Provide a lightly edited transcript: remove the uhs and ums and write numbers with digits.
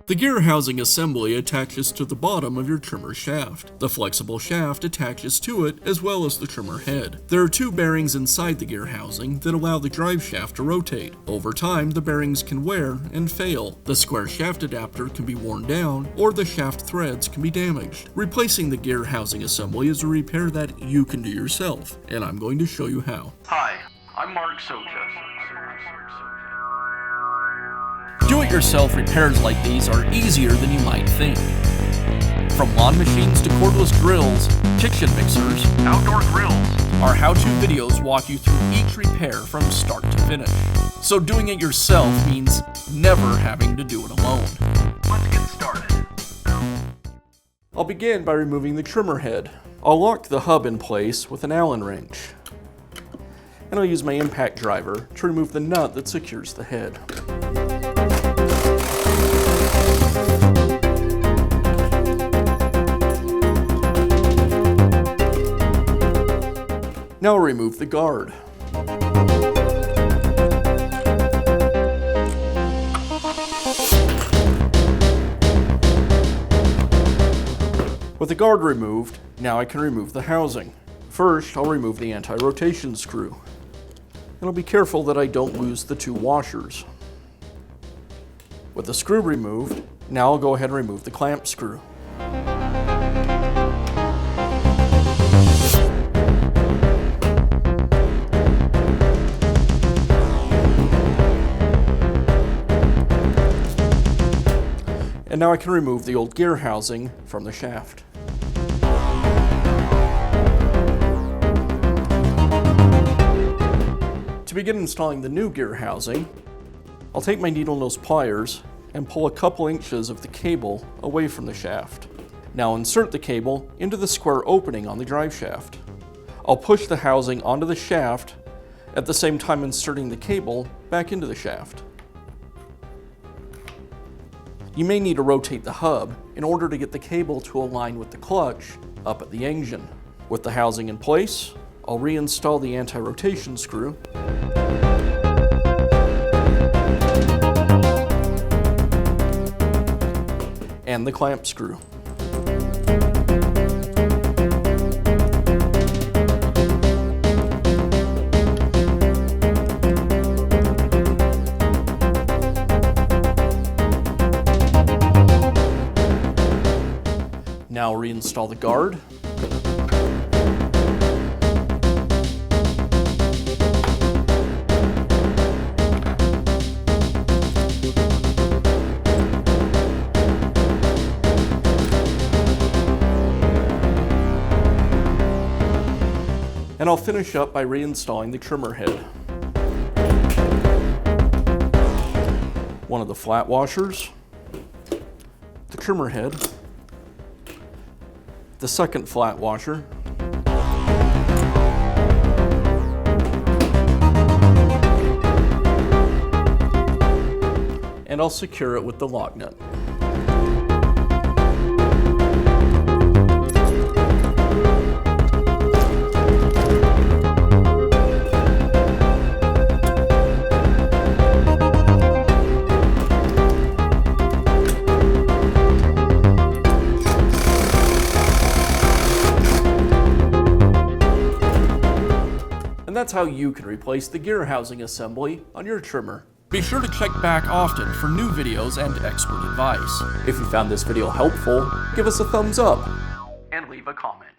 The gear housing assembly attaches to the bottom of your trimmer shaft. The flexible shaft attaches to it as well as the trimmer head. There are two bearings inside the gear housing that allow the drive shaft to rotate. Over time, the bearings can wear and fail. The square shaft adapter can be worn down, or the shaft threads can be damaged. Replacing the gear housing assembly is a repair that you can do yourself, and I'm going to show you how. Hi, I'm Mark Socha. Do-it-yourself repairs like these are easier than you might think. From lawn machines to cordless drills, kitchen mixers, Outdoor grills. our how-to videos walk you through each repair from start to finish. So doing it yourself means never having to do it alone. Let's get started. I'll begin by removing the trimmer head. I'll lock the hub in place with an Allen wrench. And I'll use my impact driver to remove the nut that secures the head. Now I'll remove the guard. With the guard removed, now I can remove the housing. First, I'll remove the anti-rotation screw. And I'll be careful that I don't lose the two washers. With the screw removed, now I'll go ahead and remove the clamp screw. And now I can remove the old gear housing from the shaft. To begin installing the new gear housing, I'll take my needle nose pliers and pull a couple inches of the cable away from the shaft. Now insert the cable into the square opening on the drive shaft. I'll push the housing onto the shaft at the same time inserting the cable back into the shaft. You may need to rotate the hub in order to get the cable to align with the clutch up at the engine. With the housing in place, I'll reinstall the anti-rotation screw and the clamp screw. Now reinstall the guard. And I'll finish up by reinstalling the trimmer head. One of the flat washers, the trimmer head, the second flat washer, and I'll secure it with the lock nut. And that's how you can replace the gear housing assembly on your trimmer. Be sure to check back often for new videos and expert advice. If you found this video helpful, give us a thumbs up And leave a comment.